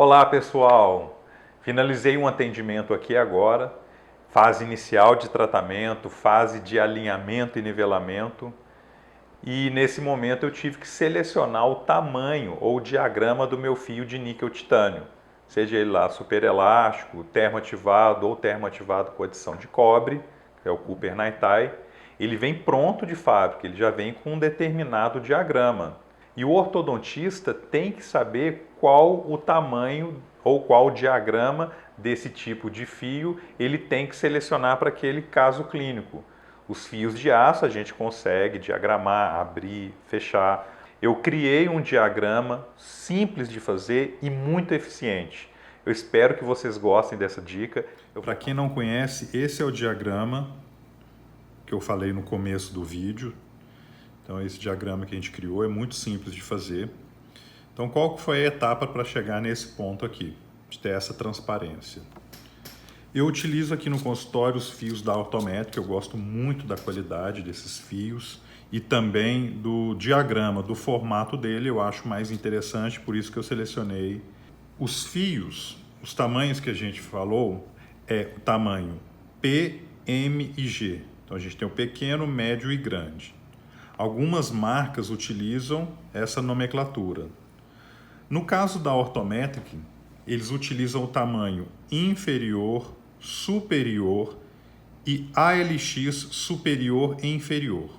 Olá pessoal, finalizei um atendimento aqui agora, fase inicial de tratamento, fase de alinhamento e nivelamento, e nesse momento eu tive que selecionar o tamanho ou o diagrama do meu fio de níquel titânio, seja ele lá super elástico, termoativado ou termoativado com adição de cobre, que é o Cooper Naitai. Ele vem pronto de fábrica, ele já vem com um determinado diagrama. E o ortodontista tem que saber qual o tamanho ou qual o diagrama desse tipo de fio ele tem que selecionar para aquele caso clínico. Os fios de aço a gente consegue diagramar, abrir, fechar. Eu criei um diagrama simples de fazer e muito eficiente. Eu espero que vocês gostem dessa dica. Para quem não conhece, esse é o diagrama que eu falei no começo do vídeo. Então esse diagrama que a gente criou é muito simples de fazer. Então qual que foi a etapa para chegar nesse ponto aqui, de ter essa transparência? Eu utilizo aqui no consultório os fios da Autométrica, eu gosto muito da qualidade desses fios e também do diagrama, do formato dele, eu acho mais interessante, por isso que eu selecionei. Os fios, os tamanhos que a gente falou, é o tamanho P, M e G. Então a gente tem o pequeno, médio e grande. Algumas marcas utilizam essa nomenclatura. No caso da Orthometric, eles utilizam o tamanho inferior, superior e ALX superior e inferior.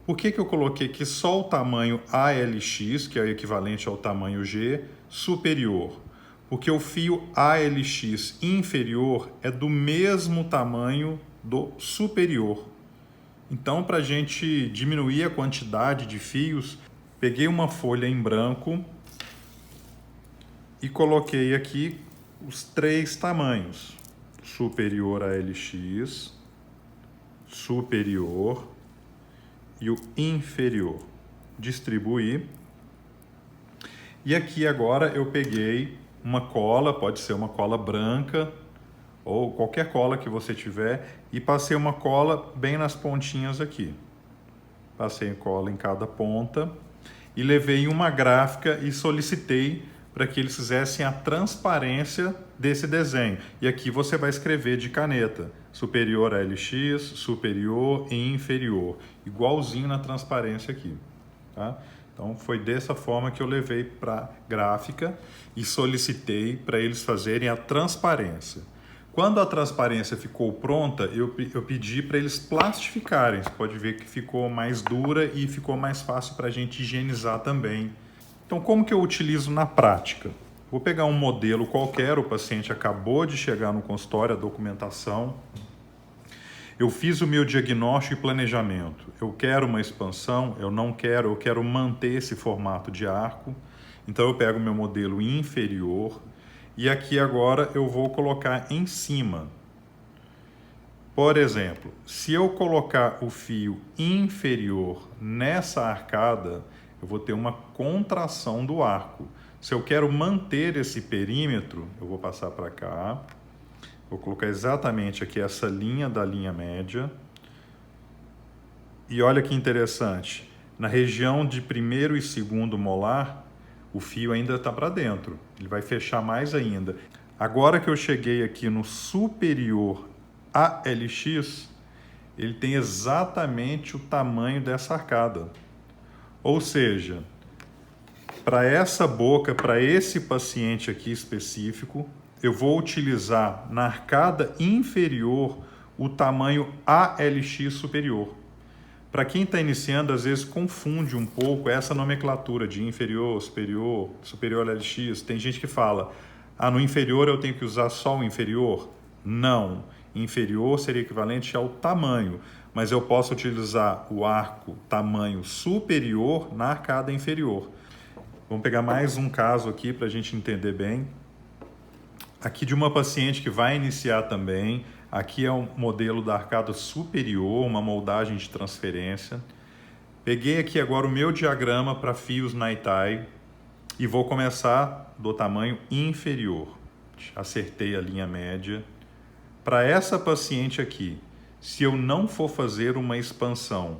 Por que eu coloquei aqui só o tamanho ALX, que é o equivalente ao tamanho G, superior? Porque o fio ALX inferior é do mesmo tamanho do superior. Então, para a gente diminuir a quantidade de fios, peguei uma folha em branco e coloquei aqui os três tamanhos: superior a LX, superior e o inferior. Distribuí. E aqui agora eu peguei uma cola, pode ser uma cola branca ou qualquer cola que você tiver, e passei uma cola bem nas pontinhas aqui. Passei cola em cada ponta e levei uma gráfica e solicitei para que eles fizessem a transparência desse desenho. E aqui você vai escrever de caneta, superior a LX, superior e inferior, igualzinho na transparência aqui, tá? Então foi dessa forma que eu levei para a gráfica e solicitei para eles fazerem a transparência. Quando a transparência ficou pronta, eu pedi para eles plastificarem. Você pode ver que ficou mais dura e ficou mais fácil para a gente higienizar também. Então, como que eu utilizo na prática? Vou pegar um modelo qualquer, o paciente acabou de chegar no consultório, a documentação. Eu fiz o meu diagnóstico e planejamento. Eu quero uma expansão, eu não quero, eu quero manter esse formato de arco. Então, eu pego o meu modelo inferior e aqui agora eu vou colocar em cima. Por exemplo, se eu colocar o fio inferior nessa arcada, eu vou ter uma contração do arco. Se eu quero manter esse perímetro, eu vou passar para cá, vou colocar exatamente aqui essa linha da linha média. E olha que interessante, na região de primeiro e segundo molar, o fio ainda está para dentro, ele vai fechar mais ainda. Agora que eu cheguei aqui no superior ALX, ele tem exatamente o tamanho dessa arcada. Ou seja, para essa boca, para esse paciente aqui específico, eu vou utilizar na arcada inferior o tamanho ALX superior. Para quem está iniciando, às vezes confunde um pouco essa nomenclatura de inferior, superior, superior LX. Tem gente que fala, no inferior eu tenho que usar só o inferior? Não, inferior seria equivalente ao tamanho, mas eu posso utilizar o arco tamanho superior na arcada inferior. Vamos pegar mais um caso aqui para a gente entender bem. Aqui de uma paciente que vai iniciar também. Aqui é um modelo da arcada superior, uma moldagem de transferência. Peguei aqui agora o meu diagrama para fios Naitai e vou começar do tamanho inferior. Acertei a linha média. Para essa paciente aqui, se eu não for fazer uma expansão,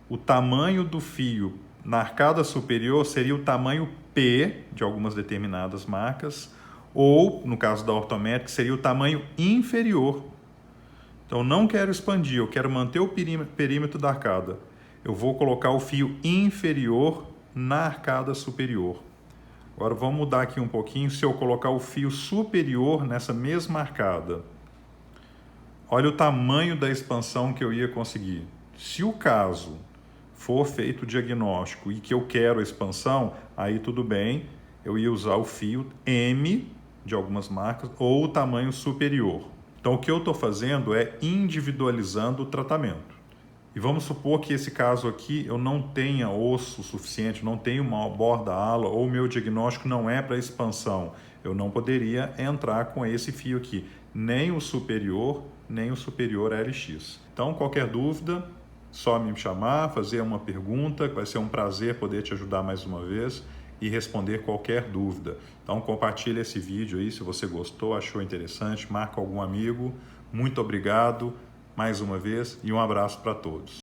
o tamanho do fio na arcada superior seria o tamanho P de algumas determinadas marcas, Ou, no caso da ortométrica, seria o tamanho inferior. Então, não quero expandir, eu quero manter o perímetro da arcada. Eu vou colocar o fio inferior na arcada superior. Agora, vamos mudar aqui um pouquinho. Se eu colocar o fio superior nessa mesma arcada, olha o tamanho da expansão que eu ia conseguir. Se o caso for feito o diagnóstico e que eu quero a expansão, aí tudo bem, eu ia usar o fio M de algumas marcas ou o tamanho superior. Então, o que eu estou fazendo é individualizando o tratamento. E vamos supor que esse caso aqui eu não tenha osso suficiente, não tenho uma borda ala ou o meu diagnóstico não é para expansão. Eu não poderia entrar com esse fio aqui, nem o superior LX. Então, qualquer dúvida, só me chamar, fazer uma pergunta, vai ser um prazer poder te ajudar mais uma vez e responder qualquer dúvida. Então, compartilhe esse vídeo aí se você gostou, achou interessante, marca algum amigo. Muito obrigado mais uma vez e um abraço para todos.